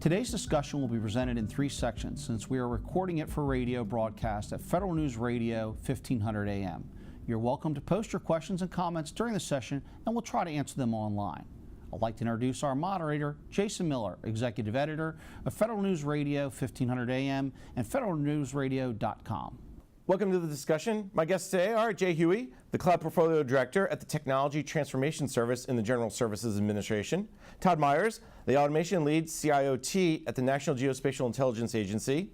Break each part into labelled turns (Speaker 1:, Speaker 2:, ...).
Speaker 1: Today's discussion will be presented in 3 sections since we are recording it for radio broadcast at Federal News Radio 1500 AM. You're welcome to post your questions and comments during the session and we'll try to answer them online. I'd like to introduce our moderator, Jason Miller, Executive Editor of Federal News Radio 1500 AM and federalnewsradio.com.
Speaker 2: Welcome to the discussion. My guests today are Jay Huey, the Cloud Portfolio Director at the Technology Transformation Service in the General Services Administration, Todd Myers, the Automation Lead CIOT at the National Geospatial Intelligence Agency,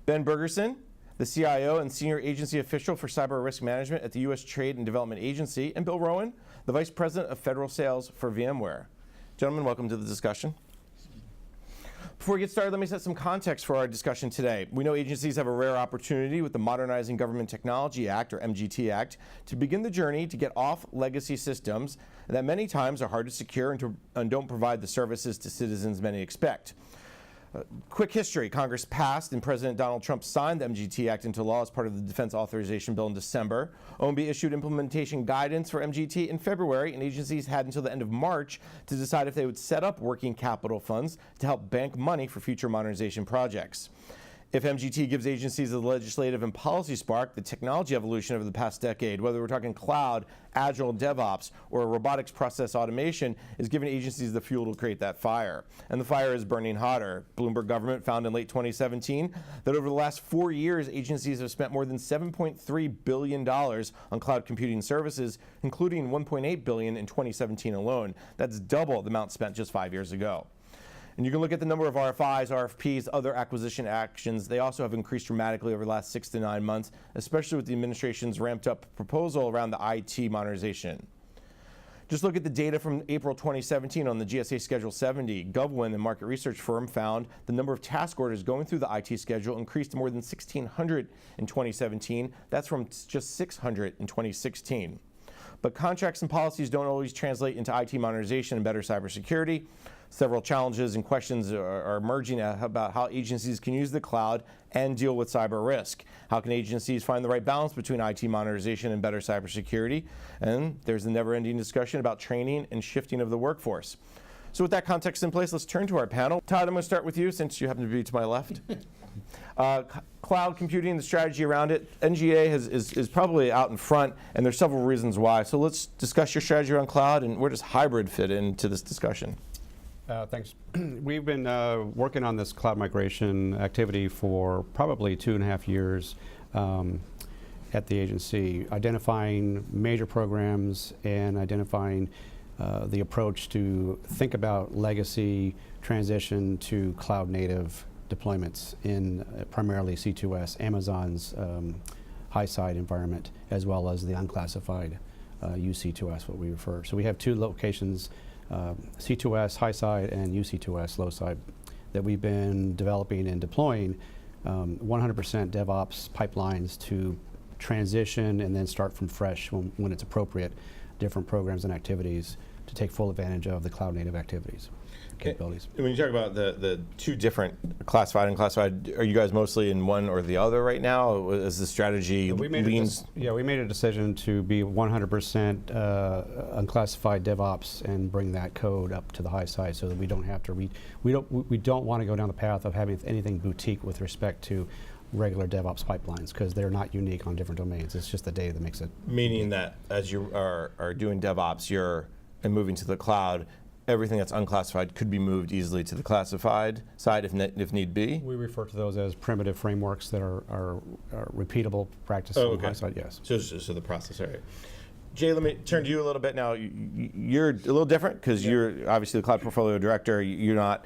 Speaker 2: Ben Bergerson, the CIO and Senior Agency Official for Cyber Risk Management at the U.S. Trade and Development Agency, and Bill Rowan, the Vice President of Federal Sales for VMware. Gentlemen, welcome to the discussion. Before we get started, let me set some context for our discussion today. We know agencies have a rare opportunity with the Modernizing Government Technology Act, or MGT Act, to begin the journey to get off legacy systems that many times are hard to secure and don't provide the services to citizens many expect. Quick history. Congress passed and President Donald Trump signed the MGT Act into law as part of the Defense Authorization Bill in December. OMB issued implementation guidance for MGT in February, and agencies had until the end of March to decide if they would set up working capital funds to help bank money for future modernization projects. If MGT gives agencies a legislative and policy spark, the technology evolution over the past decade, whether we're talking cloud, agile DevOps, or robotics process automation, is giving agencies the fuel to create that fire. And the fire is burning hotter. Bloomberg Government found in late 2017 that over the last 4 years, agencies have spent more than $7.3 billion on cloud computing services, including $1.8 billion in 2017 alone. That's double the amount spent just 5 years ago. And you can look at the number of RFIs, RFPs, other acquisition actions. They also have increased dramatically over the last 6 to 9 months, especially with the administration's ramped up proposal around the IT modernization. Just look at the data from April 2017 on the GSA Schedule 70. GovWin, the market research firm, found the number of task orders going through the IT schedule increased to more than 1,600 in 2017. That's from just 600 in 2016. But contracts and policies don't always translate into IT modernization and better cybersecurity. Several challenges and questions are emerging about how agencies can use the cloud and deal with cyber risk. How can agencies find the right balance between IT modernization and better cybersecurity? And there's the never-ending discussion about training and shifting of the workforce. So with that context in place, let's turn to our panel. Todd, I'm going to start with you since you happen to be to my left. Cloud computing, the strategy around it, NGA is probably out in front, and there's several reasons why. So let's discuss your strategy around cloud and where does hybrid fit into this discussion?
Speaker 3: Thanks. We've been working on this cloud migration activity for probably 2.5 years at the agency, identifying major programs and identifying the approach to think about legacy transition to cloud native deployments in primarily C2S, Amazon's high-side environment, as well as the unclassified UC2S, what we refer. So we have 2 locations, C2S high side and UC2S low side, that we've been developing and deploying 100% DevOps pipelines to transition and then start from fresh when it's appropriate, different programs and activities to take full advantage of the cloud native activities. Capabilities.
Speaker 2: When you talk about the 2 different classified and classified, are you guys mostly in one or the other right now? Is the strategy leans?
Speaker 3: We made a decision to be 100% unclassified DevOps and bring that code up to the high side so that we don't have to we don't want to go down the path of having anything boutique with respect to regular DevOps pipelines because they're not unique on different domains. It's just the data that makes it.
Speaker 2: Meaning that as you are doing DevOps, and moving to the cloud, everything that's unclassified could be moved easily to the classified side if need be?
Speaker 3: We refer to those as primitive frameworks that are repeatable practice on the high side, yes.
Speaker 2: So the process area. Jay, let me turn to you a little bit now. You're a little different because you're obviously the Cloud Portfolio Director. You're not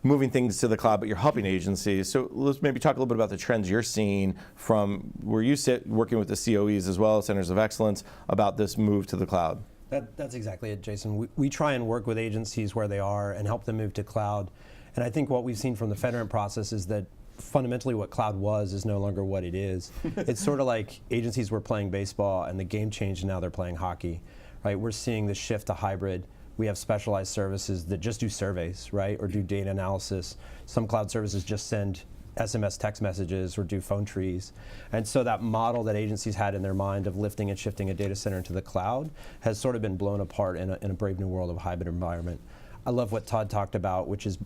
Speaker 2: moving things to the cloud, but you're helping agencies. So let's maybe talk a little bit about the trends you're seeing from where you sit, working with the COEs as well as Centers of Excellence, about this move to the cloud.
Speaker 4: That's exactly it, Jason. We try and work with agencies where they are and help them move to cloud. And I think what we've seen from the FedRAMP process is that fundamentally what cloud was is no longer what it is. It's sort of like agencies were playing baseball and the game changed and now they're playing hockey, right? We're seeing the shift to hybrid. We have specialized services that just do surveys, right, or do data analysis. Some cloud services just send SMS text messages or do phone trees. And so that model that agencies had in their mind of lifting and shifting a data center into the cloud has sort of been blown apart in a brave new world of a hybrid environment. I love what Todd talked about, which is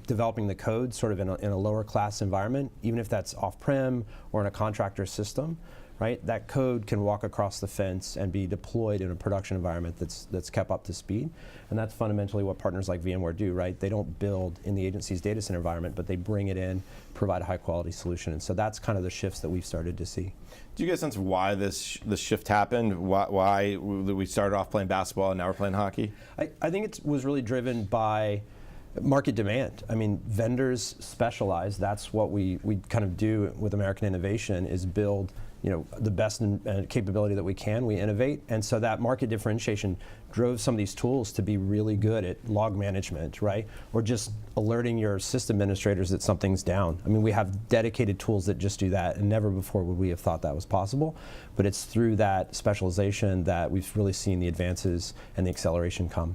Speaker 4: developing the code sort of in a lower class environment, even if that's off-prem or in a contractor system. Right? That code can walk across the fence and be deployed in a production environment that's kept up to speed. And that's fundamentally what partners like VMware do, right? They don't build in the agency's data center environment, but they bring it in, provide a high quality solution. And so that's kind of the shifts that we've started to see.
Speaker 2: Do you get a sense of why this shift happened? Why we started off playing basketball and now we're playing hockey?
Speaker 4: I think it was really driven by market demand. I mean, vendors specialize. That's what we kind of do with American Innovation, is build the best capability that we can. We innovate, and so that market differentiation drove some of these tools to be really good at log management, right? Or just alerting your system administrators that something's down. I mean, we have dedicated tools that just do that, and never before would we have thought that was possible. But it's through that specialization that we've really seen the advances and the acceleration come.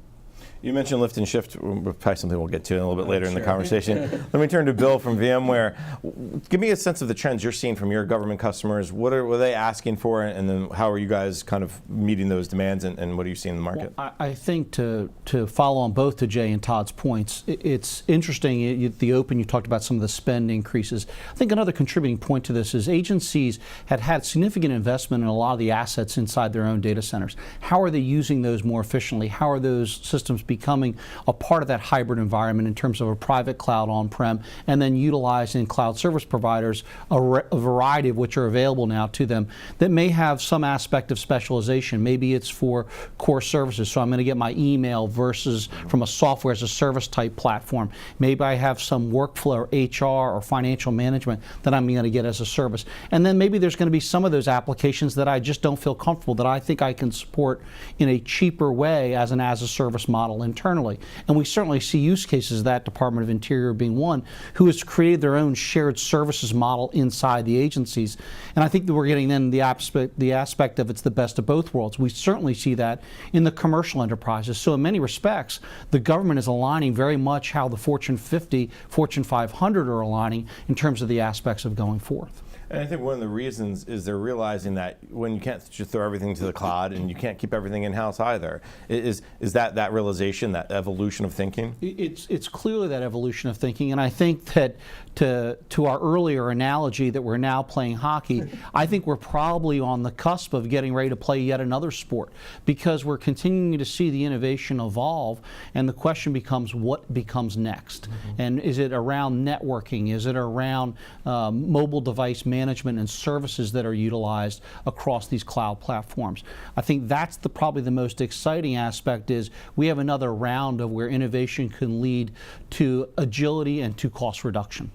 Speaker 2: You mentioned lift and shift, probably something we'll get to a little bit later in the conversation. Let me turn to Bill from VMware. Give me a sense of the trends you're seeing from your government customers. What are they asking for, and then how are you guys kind of meeting those demands, and what are you seeing in the market?
Speaker 1: Well, I think to follow on both to Jay and Todd's points, it's interesting, at the open you talked about some of the spend increases. I think another contributing point to this is agencies had significant investment in a lot of the assets inside their own data centers. How are they using those more efficiently? How are those systems becoming a part of that hybrid environment in terms of a private cloud on-prem, and then utilizing cloud service providers, a variety of which are available now to them that may have some aspect of specialization. Maybe it's for core services, so I'm going to get my email versus from a software as a service type platform. Maybe I have some workflow or HR or financial management that I'm going to get as a service. And then maybe there's going to be some of those applications that I just don't feel comfortable, that I think I can support in a cheaper way as an as-a-service model internally. And we certainly see use cases of that, Department of Interior being one, who has created their own shared services model inside the agencies. And I think that we're getting then the aspect of it's the best of both worlds. We certainly see that in the commercial enterprises. So in many respects, the government is aligning very much how the Fortune 50, Fortune 500 are aligning in terms of the aspects of going forth.
Speaker 2: And I think one of the reasons is they're realizing that when you can't just throw everything to the cloud and you can't keep everything in-house either, is that realization, that evolution of thinking?
Speaker 1: It's clearly that evolution of thinking, and I think that to our earlier analogy that we're now playing hockey, I think we're probably on the cusp of getting ready to play yet another sport, because we're continuing to see the innovation evolve, and the question becomes what becomes next. And is it around networking? Is it around mobile device management and services that are utilized across these cloud platforms? I think that's probably the most exciting aspect, is we have another round of where innovation can lead to agility and to cost reduction.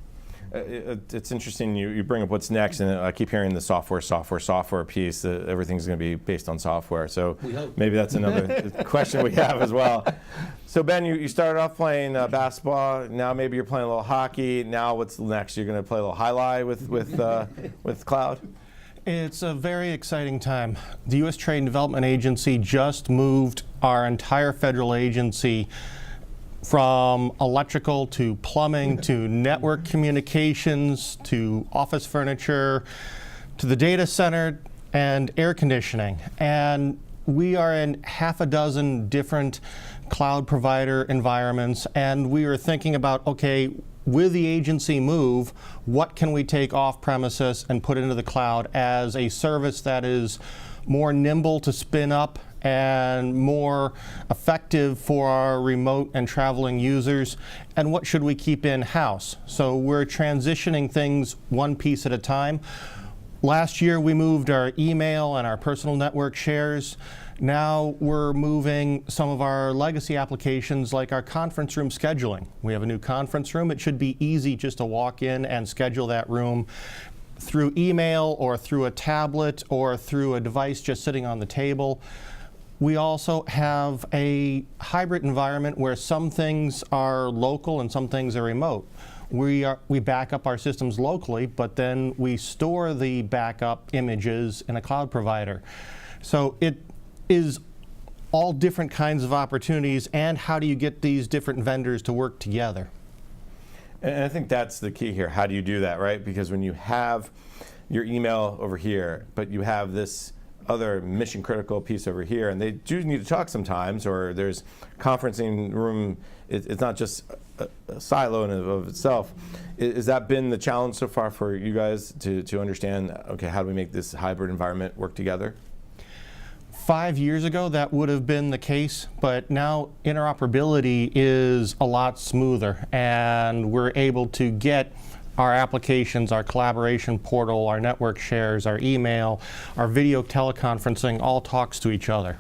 Speaker 2: It's interesting you bring up what's next, and I keep hearing the software piece, that everything's going to be based on software. So maybe that's another question we have as well. So Ben, you started off playing basketball. Now maybe you're playing a little hockey. Now what's next? You're going to play a little highlight with cloud?
Speaker 5: It's a very exciting time. The U.S. Trade and Development Agency just moved our entire federal agency from electrical to plumbing to network communications to office furniture to the data center and air conditioning. And we are in half a dozen different cloud provider environments, and we are thinking about, okay, with the agency move, what can we take off premises and put into the cloud as a service that is more nimble to spin up and more effective for our remote and traveling users, and what should we keep in-house? So we're transitioning things one piece at a time. Last year we moved our email and our personal network shares. Now we're moving some of our legacy applications like our conference room scheduling. We have a new conference room. It should be easy just to walk in and schedule that room through email or through a tablet or through a device just sitting on the table. We also have a hybrid environment where some things are local and some things are remote. We back up our systems locally, but then we store the backup images in a cloud provider. So it is all different kinds of opportunities, and how do you get these different vendors to work together?
Speaker 2: And I think that's the key here. How do you do that, right? Because when you have your email over here, but you have this other mission critical piece over here, and they do need to talk sometimes, or there's conferencing room. It's not just a silo in and of itself. Has that been the challenge so far for you guys to understand, okay, how do we make this hybrid environment work together?
Speaker 5: 5 years ago, that would have been the case, but now interoperability is a lot smoother, and we're able to get our applications, our collaboration portal, our network shares, our email, our video teleconferencing all talks to each other.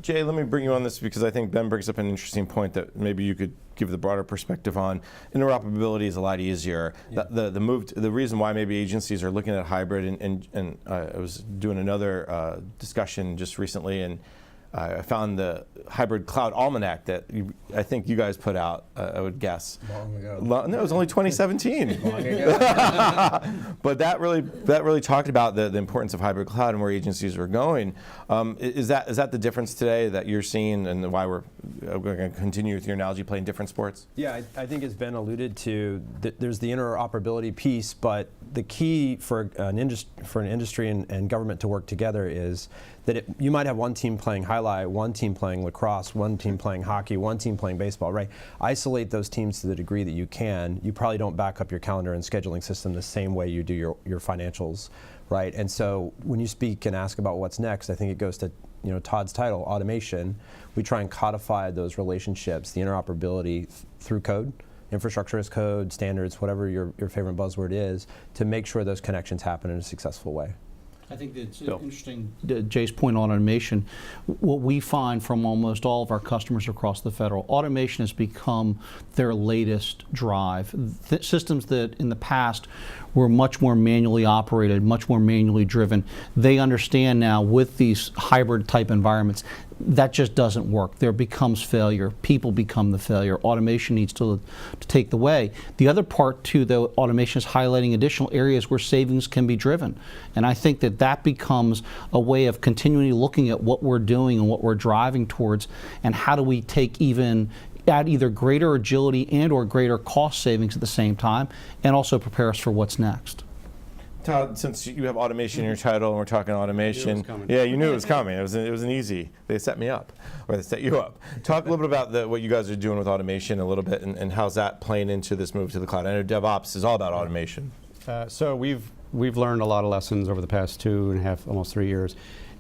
Speaker 2: Jay, let me bring you on this because I think Ben brings up an interesting point that maybe you could give the broader perspective on. Interoperability is a lot easier.
Speaker 4: Yeah.
Speaker 2: The reason why maybe agencies are looking at hybrid, and I was doing another discussion just recently, and I found the hybrid cloud almanac that I think you guys put out, I would guess.
Speaker 4: Long ago.
Speaker 2: No, it was only 2017.
Speaker 4: Long ago.
Speaker 2: But that really talked about the importance of hybrid cloud and where agencies are going. Is that the difference today that you're seeing, and why we're going to continue with your analogy, playing different sports?
Speaker 4: Yeah, I think as Ben alluded to, there's the interoperability piece, but the key for an industry and government to work together is that you might have one team playing highlight, one team playing lacrosse, one team playing hockey, one team playing baseball, right? Isolate those teams to the degree that you can. You probably don't back up your calendar and scheduling system the same way you do your financials, right? And so when you speak and ask about what's next, I think it goes to Todd's title, automation. We try and codify those relationships, the interoperability through code, infrastructure as code, standards, whatever your favorite buzzword is, to make sure those connections happen in a successful way.
Speaker 1: I think it's
Speaker 2: Bill.
Speaker 1: interesting, Jay's point on automation. What we find from almost all of our customers across the federal, automation has become their latest drive. Systems that in the past were much more manually operated, much more manually driven, they understand now with these hybrid type environments, that just doesn't work. There becomes failure. People become the failure. Automation needs to take the way. The other part too, though, automation is highlighting additional areas where savings can be driven. And I think that becomes a way of continually looking at what we're doing and what we're driving towards, and how do we add either greater agility and or greater cost savings at the same time, and also prepare us for what's next.
Speaker 2: Todd, since you have automation in your title and we're talking automation,
Speaker 3: coming.
Speaker 2: yeah, you knew it was coming. It was an easy. They set me up, or they set you up. Talk a little bit about what you guys are doing with automation a little bit, and how's that playing into this move to the cloud. I know DevOps is all about automation.
Speaker 3: So we've learned a lot of lessons over the past 2.5, almost 3 years,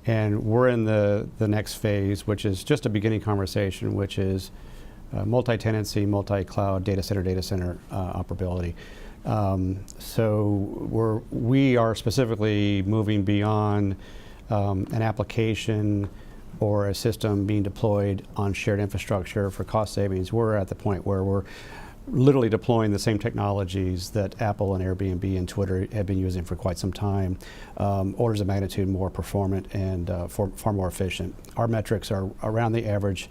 Speaker 3: and we're in the next phase, which is just a beginning conversation, which is multi-tenancy, multi-cloud, data center operability. So we are specifically moving beyond an application or a system being deployed on shared infrastructure for cost savings. We're at the point where we're literally deploying the same technologies that Apple and Airbnb and Twitter have been using for quite some time, orders of magnitude more performant and far more efficient. Our metrics are around the average.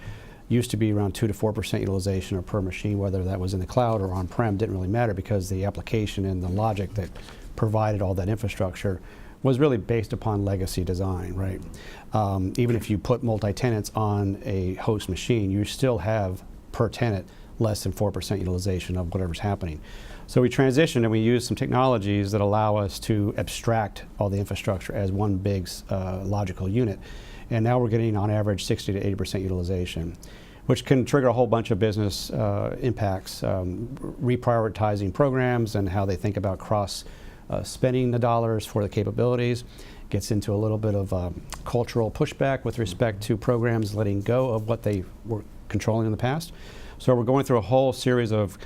Speaker 3: Used to be around 2 to 4% utilization per machine, whether that was in the cloud or on-prem, didn't really matter, because the application and the logic that provided all that infrastructure was really based upon legacy design, right? Even if you put multi-tenants on a host machine, you still have per tenant less than 4% utilization of whatever's happening. So we transitioned and we used some technologies that allow us to abstract all the infrastructure as one big logical unit. And now we're getting on average 60 to 80% utilization, which can trigger a whole bunch of business impacts, reprioritizing programs and how they think about cross spending the dollars for the capabilities. Gets into a little bit of cultural pushback with respect to programs letting go of what they were controlling in the past. So we're going through a whole series of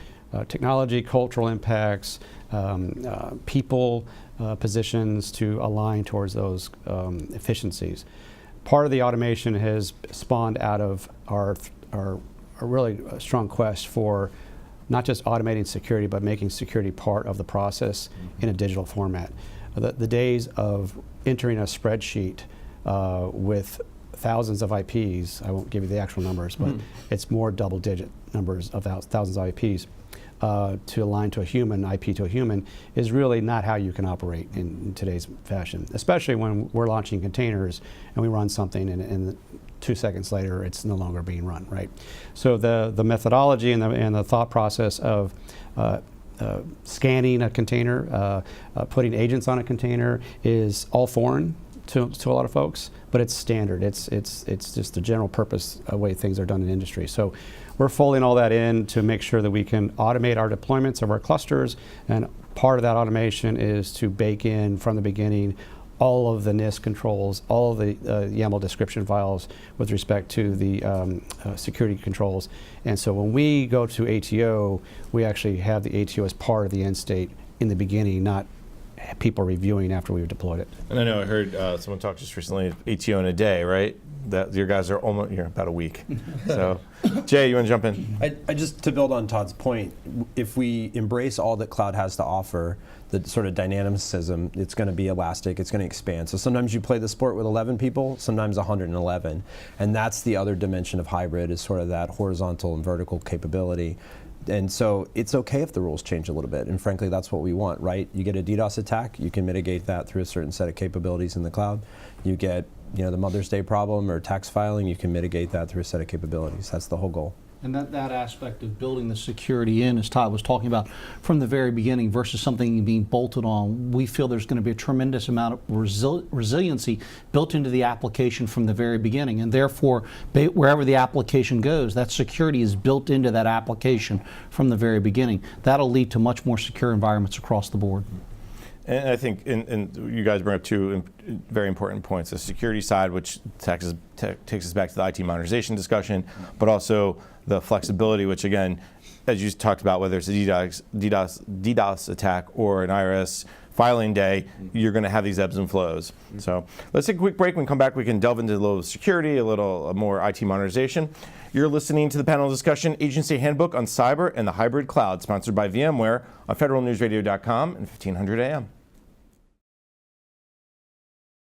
Speaker 3: technology, cultural impacts, people positions to align towards those efficiencies. Part of the automation has spawned out of our really strong quest for not just automating security, but making security part of the process in a digital format. The days of entering a spreadsheet with thousands of IPs, I won't give you the actual numbers, but it's more double-digit numbers of thousands of IPs, to align to a human, IP to a human, is really not how you can operate in today's fashion, especially when we're launching containers and we run something and 2 seconds later it's no longer being run, right? So the methodology and the thought process of scanning a container, putting agents on a container is all foreign to a lot of folks, but it's standard. It's just the general purpose way things are done in industry. So we're folding all that in to make sure that we can automate our deployments of our clusters, and part of that automation is to bake in from the beginning all of the NIST controls, all of the YAML description files with respect to the security controls. And so when we go to ATO, we actually have the ATO as part of the end state in the beginning, not people reviewing after we've deployed it.
Speaker 2: And I know I heard someone talk just recently, ATO in a day, right? That your guys are almost about a week. So, Jay, you want to jump in?
Speaker 4: I just, to build on Todd's point, if we embrace all that cloud has to offer, the sort of dynamicism, it's going to be elastic, it's going to expand. So sometimes you play the sport with 11 people, sometimes 111. And that's the other dimension of hybrid, is sort of that horizontal and vertical capability. And so it's okay if the rules change a little bit, and frankly that's what we want, right? You get a DDoS attack, you can mitigate that through a certain set of capabilities in the cloud. You get the Mother's Day problem or tax filing, you can mitigate that through a set of capabilities. That's the whole goal.
Speaker 1: And that aspect of building the security in, as Todd was talking about, from the very beginning versus something being bolted on, we feel there's going to be a tremendous amount of resiliency built into the application from the very beginning. And therefore, wherever the application goes, that security is built into that application from the very beginning. That'll lead to much more secure environments across the board.
Speaker 2: And I think, and you guys bring up two very important points: the security side, which takes us back to the IT modernization discussion, but also the flexibility, which again, as you talked about, whether it's a DDoS attack or an IRS filing day, you're going to have these ebbs and flows. So let's take a quick break. When we come back, we can delve into a little security, a little more IT modernization. You're listening to the panel discussion, Agency Handbook on Cyber and the Hybrid Cloud, sponsored by VMware on federalnewsradio.com and 1500 AM.